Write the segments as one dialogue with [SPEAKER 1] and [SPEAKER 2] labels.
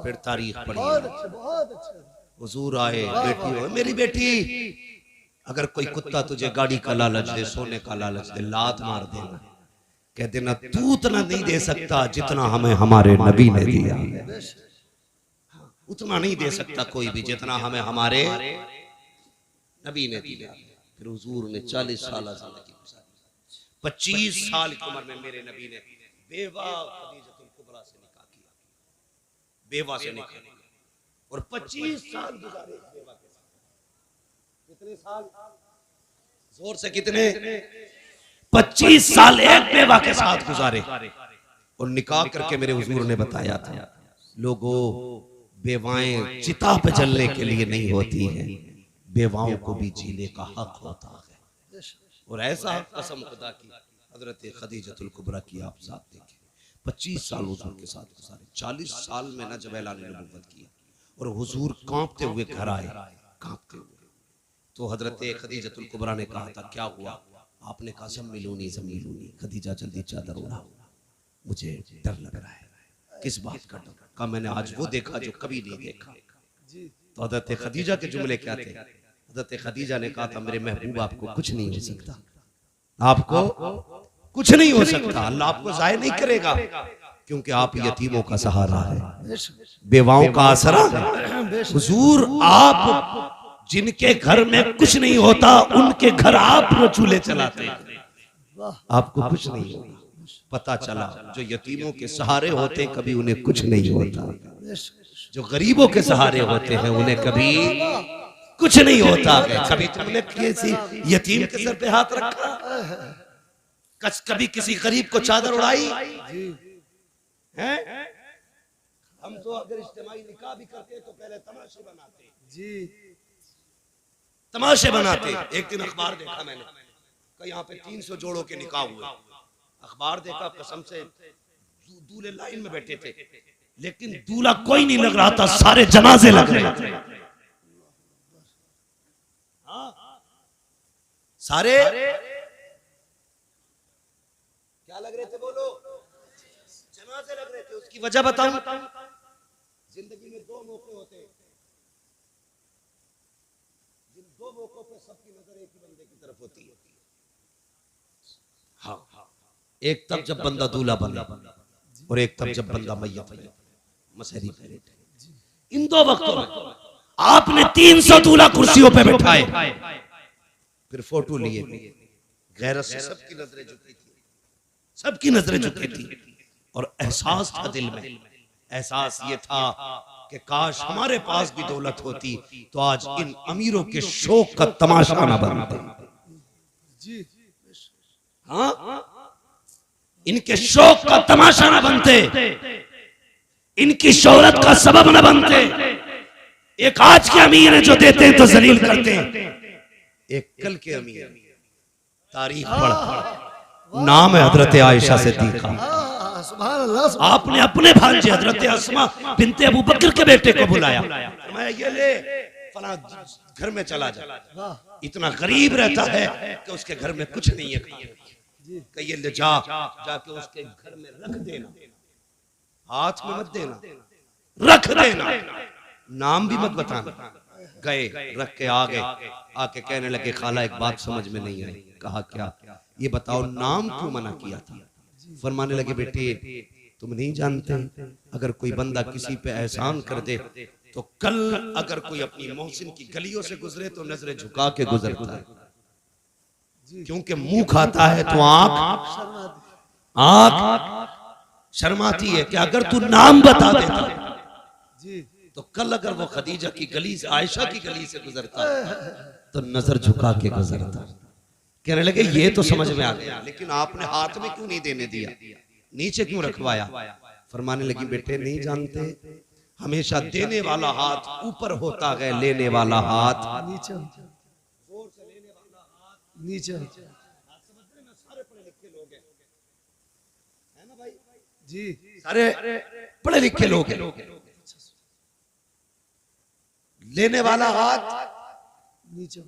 [SPEAKER 1] फिर तारीख पढ़ी,
[SPEAKER 2] बहुत अच्छे।
[SPEAKER 1] हुजूर आए, बेटी हो मेरी बेटी, अगर कोई कुत्ता तुझे गाड़ी का लालच दे, सोने का लालच दे, लात मार देना, कह देना तू उतना नहीं दे सकता जितना हमें हमारे नबी ने दिया, उतना नहीं दे सकता कोई भी जितना हमें हमारे नबी ने दिया। फिर हुजूर ने 40 साल जिंदगी गुजारी, 25 साल की उम्र में मेरे नबी ने बेवा खदीजतुल कुबरा से निकाह किया, बेवा से निकाह किया, और 25 साल गुजारे बेवा के साथ। कितने साल? जोर से कितने? 25 साल एक बेवा के साथ गुजारे। और निकाह करके मेरे हुजूर ने बताया था, लोगों बेवाएं चिता पे जलने के लिए नहीं होती हैं, बेवाओं को भी जीने का हक होता है। और ऐसा कसम खुदा की हजरत खदीजतुल कुबरा की आप साथ देखें, 25 साल हुजूर के साथ गुजारे, 40 साल में ना जब ऐलान नबुव्वत किया और हुजूर कांपते हुए घर आए, कांपते हुए, तो हजरत खदीजतुल कुबरा ने कहा था क्या हुआ? आपने कहा ज़म्मिलूनी। खदीजा जल्दी चादर ओढ़ाओ, मुझे डर लग रहा है। किस बात का डर? कहा मैंने आज वो देखा जो कभी नहीं देखा। तो हजरत खदीजा के जुमले क्या थे? हजरत खदीजा ने कहा था मेरे महबूब आपको कुछ नहीं हो सकता, आपको कुछ नहीं हो सकता, अल्लाह आपको ज़ाय नहीं करेगा, क्योंकि आप यतीमों का सहारा है, बेवाओं का आसरा है। हुजूर आप जिनके घर में कुछ नहीं होता उनके घर आप चूल्हे चलाते हैं, आपको कुछ नहीं होता। पता चला जो यतीमों के सहारे होते कभी उन्हें कुछ नहीं होता, जो गरीबों के सहारे होते हैं उन्हें कभी कुछ नहीं होता। कभी तुमने किसी यतीम के सर पे हाथ रखा? कभी किसी गरीब को चादर उड़ाई है? हम तो अगर इज्तिमाई निकाह भी करते तो पहले तमाशे बनाते जी, तमाशे बनाते। एक दिन अखबार देखा मैंने, यहाँ पे 300 जोड़ों के निकाह हुए। अखबार देखा, कसम से दूल्हे लाइन में बैठे थे, लेकिन दूल्हा कोई नहीं लग रहा था, सारे जनाजे लग रहे थे। सारे क्या लग रहे थे? बोलो, जनाजे लग रहे थे। उसकी वजह बताऊं? जिंदगी में 2 मौके होते हैं, जिन 2 मौकों पे सबकी नजर एक ही बंदे की तरफ होती है। हाँ, एक तब जब बंदा दूल्हा बना, और एक तब जब बंदा मैयत बना, मसहरी पहले। इन 2 वक्तों में आपने 300 दूल्हा कुर्सियों पे बैठाए, फिर फोटो लिए, गैरत से सबकी नजरें झुकी थी, सबकी नजरें झुकी थी, और एहसास था दिल में, एहसास ये था कि काश हमारे पास भी दौलत होती तो आज इन अमीरों के शौक का तमाशा ना बनता। हाँ, इनके शौक का तमाशा ना बनते, इनकी शोहरत का सबब न बनते। एक आज के अमीर है जो देते हैं तो जलील करते हैं, एक कल के अमीर तारीख पढ़, नाम है हजरत आयशा सिद्दीका। आपने अपने भांजे हजरत अस्मा बिनते अबू बकर के बेटे को बुलाया, मैं ये ले फला घर में चला जा, इतना गरीब रहता है कि उसके घर में कुछ नहीं है, कहिए ले जाके उसके घर में रख देना, हाथ में मत देना, रख देना, नाम भी मत बताना। गए, रख के आ गए, आके कहने लगे खाला एक बात समझ में नहीं आई। कहा क्या? ये बताओ नाम क्यों मना किया था? फरमाने लगे बेटे तुम नहीं जानते, अगर कोई बंदा किसी पे एहसान कर दे तो कल अगर कोई अपनी मोहसिन की गलियों से गुजरे तो नजरें झुका के गुजरता है, क्योंकि मुंह खाता है तो आंख शर्माती है कि अगर तू नाम बता देता तो कल अगर वो खदीजा की गली से, आयशा की गली से गुजरता तो नजर झुका के गुजरता। कहने लगे ये तो समझ में आ गया, लेकिन आपने हाथ में क्यों नहीं देने दिया, नीचे क्यों रखवाया? फरमाने लगी बेटे नहीं जानते, हमेशा देने वाला हाथ ऊपर होता है, लेने वाला हाथ नीचे, जोर से लेने वाला हाथ नीचे। सारे पढ़े लिखे लोग हैं ना भाई जी, सारे पढ़े लिखे लोग हैं। लेने वाला हाथ नीचे,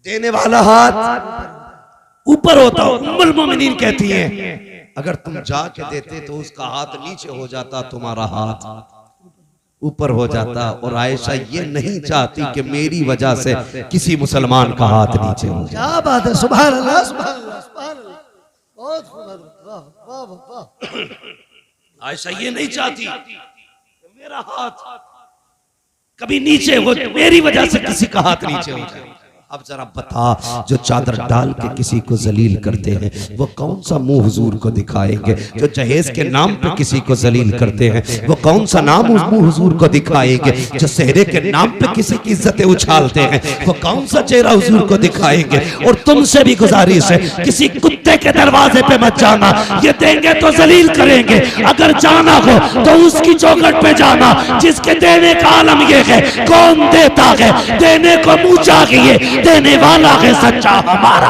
[SPEAKER 1] देने वाला हाथ ऊपर होता है। उम्मुल मोमिनीन कहती हैं अगर तुम जाके देते तो उसका हाथ नीचे हो जाता, तुम्हारा हाथ ऊपर हो जाता। और आयशा ये नहीं चाहती कि मेरी वजह से किसी मुसलमान का हाथ नीचे हो जाए।
[SPEAKER 2] क्या बात है, सुभान अल्लाह, सुभान अल्लाह, सुभान अल्लाह, बहुत खूब, वाह वाह वाह।
[SPEAKER 1] आयशा ये नहीं चाहती कि मेरा हाथ कभी नीचे हो, मेरी वजह से किसी का हाथ नीचे हो जाए। अब जरा बता, जो चादर डाल के किसी को जलील करते हैं वो कौन सा मुंह हुजूर को दिखाएंगे? जो जहेज के नाम पे किसी को जलील करते हैं वो कौन सा नाम उस मुंह हुजूर को दिखाएंगे? जो सेहरे के नाम पे किसी की इज्जतें उछालते हैं वो कौन सा चेहरा हुजूर को दिखाएंगे? और तुमसे भी गुजारिश है, किसी कुत्ते के दरवाजे पे मत जाना, ये देंगे तो जलील करेंगे। अगर जाना हो तो उसकी चौखट पे जाना जिसके देने का आलम ये है। कौन देता है? देने को मुंह चाहिए, देने वाला है सच्चा हमारा।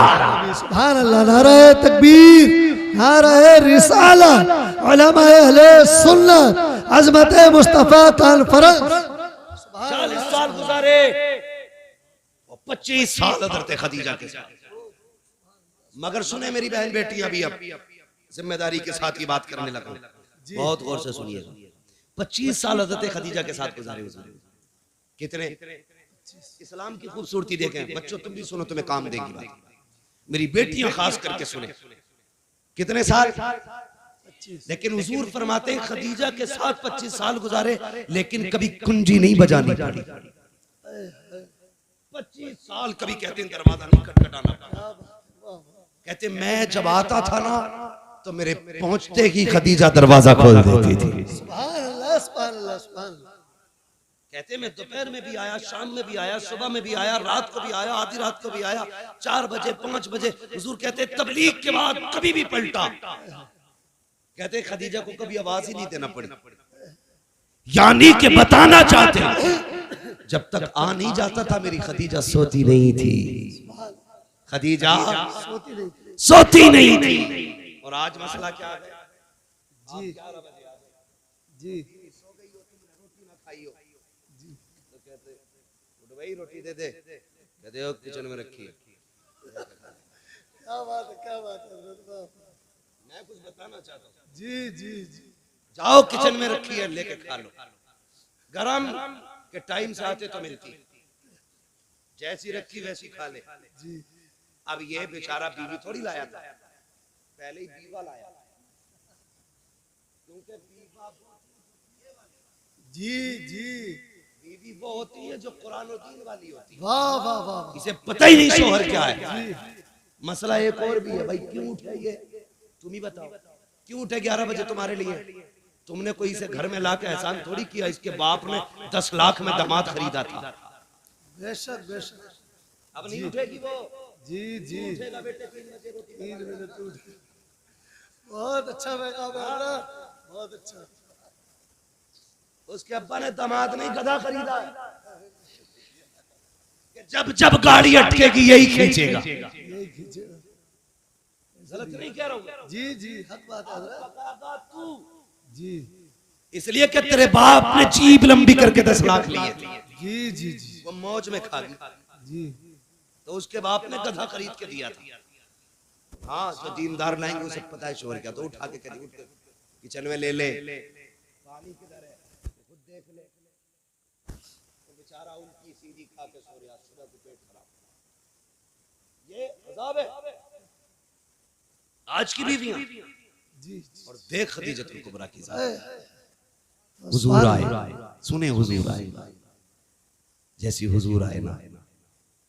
[SPEAKER 2] सुभान अल्लाह, नारे तकबीर, नारे रिसालत, उलमा अहले सुन्नत, अज़मत मुस्तफा कॉन्फ्रेंस।
[SPEAKER 1] 40 साल गुजारे और 25 साल हज़रत खदीजा के साथ। मगर सुने मेरी बहन बेटी, अभी अब जिम्मेदारी के साथ ये बात करने लगा, बहुत गौर से सुनिएगा। 25 साल हज़रत खदीजा के साथ गुजारे हुजूर। कितने? इस्लाम की खूबसूरती देखें बच्चों, तुम भी सुनो, तुम्हें काम देगी बात। मेरी बेटियां खास करके सुने, कितने साल? 25। लेकिन हुजूर फरमाते हैं खदीजा के साथ 25 साल गुजारे, लेकिन कभी कुंजी नहीं बजानी पड़ी। 25 साल कभी कहते हैं दरवाजा नहीं खटखटाना पड़ा। कहते मैं जब आता था ना तो मेरे पहुंचते ही खदीजा दरवाजा खोल देती थी।
[SPEAKER 2] सुभान अल्लाह, सुभान अल्लाह, सुभान अल्लाह।
[SPEAKER 1] कहते मैं दोपहर में भी आया, शाम में भी आया, सुबह में भी आया, रात को भी आया, आधी रात को भी आया, 4 बजे 5 बजे। हुजूर कहते तबलीग के बाद कभी भी पलटा। कहते खदीजा को कभी आवाज ही नहीं देना पड़ी, यानी कि बताना चाहते जब तक आ नहीं जाता था मेरी खदीजा सोती नहीं थी। खदीजा सोती नहीं थी। और आज मसला क्या है जी? जी वही रोटी दे दे, कहते हो किचन में रखी है।
[SPEAKER 2] क्या बात है, क्या बात है,
[SPEAKER 1] मैं कुछ बताना चाहता हूँ।
[SPEAKER 2] जी जी जी,
[SPEAKER 1] जाओ किचन में रखी है, लेके खा लो। गरम के टाइम से आते तो मिलती, जैसी रखी वैसी खा ले
[SPEAKER 2] जी।
[SPEAKER 1] अब ये बेचारा बीवी थोड़ी लाया था, पहले ही बीवा लाया, क्योंकि बीवा
[SPEAKER 2] जी जी,
[SPEAKER 1] बीवी वो होती है जो कुरान और दीन वाली होती है।
[SPEAKER 2] वाह वाह वाह,
[SPEAKER 1] इसे पता ही नहीं शोहर क्या है। मसला एक और भी है भाई, क्यों उठे ये तुम ही बताओ, क्यों उठे 11 बजे तुम्हारे लिए? तुमने कोई इसे घर में लाके एहसान थोड़ी किया, इसके बाप ने 10 लाख में दामाद खरीदा था।
[SPEAKER 2] बेशक बेशक।
[SPEAKER 1] अब नहीं उठेगी वो।
[SPEAKER 2] जी जी,
[SPEAKER 1] उठेगा बेटे 3 बजे रोटी
[SPEAKER 2] 3 मिनट उठ। बहुत अच्छा बेटा, बहुत अच्छा।
[SPEAKER 1] उसके अब्बा ने दामाद नहीं गधा खरीदा, जब जब गाड़ी अटकेगी यही खींचेगा।
[SPEAKER 2] यही खींचेगा।
[SPEAKER 1] गलत नहीं कह रहा हूँ
[SPEAKER 2] जी जी, हक बात है
[SPEAKER 1] तू
[SPEAKER 2] जी।
[SPEAKER 1] इसलिए कि तेरे बाप ने जीभ लंबी करके 10 लाख लिए
[SPEAKER 2] जी जी जी,
[SPEAKER 1] वो मौज में खा गई
[SPEAKER 2] जी।
[SPEAKER 1] तो उसके बाप ने गधा खरीद के दिया था। हाँ, जो दीनदार लाएंगे उसे पता है शोर क्या, तो उठा के कह दी किचन में ले ले, पानी किधर है खुद देख ले। तो बेचारा उनकी सीधी खा के सो रहा, सुबह को पेट खराब। ये अज़ाब है आज की बीवियां।
[SPEAKER 2] जी।
[SPEAKER 1] और देख खदीजतुल कुबरा की ज़ात, हुजूर आए, सुने हुजूर आए, जैसी हुजूर आए ना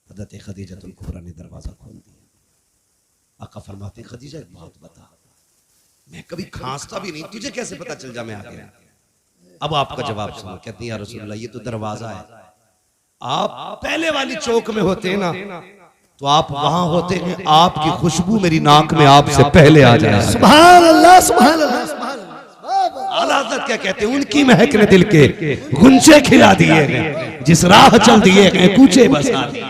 [SPEAKER 1] हज़रत खदीजतुल कुबरा ने दरवाजा खोल दिया। आका फरमाते खदीजा एक बात बता, मैं कभी खांसता भी नहीं, तुझे कैसे पता चल जा मैं आ गया? अब आपका जवाब सुनो। कहती है या रसूलल्लाह ये तो दरवाजा है, आप पहले वाली चौक में होते हैं ना तो आप वहां होते हैं, आपकी खुशबू मेरी नाक में आपसे पहले आ जाए।
[SPEAKER 2] सुभान अल्लाह, सुभान अल्लाह, सुभान अल्लाह।
[SPEAKER 1] आला हज़रत क्या कहते हैं, उनकी महक ने दिल के गुंजे खिला दिए हैं, जिस राह चल दिए हैं कूचे बसा दिए।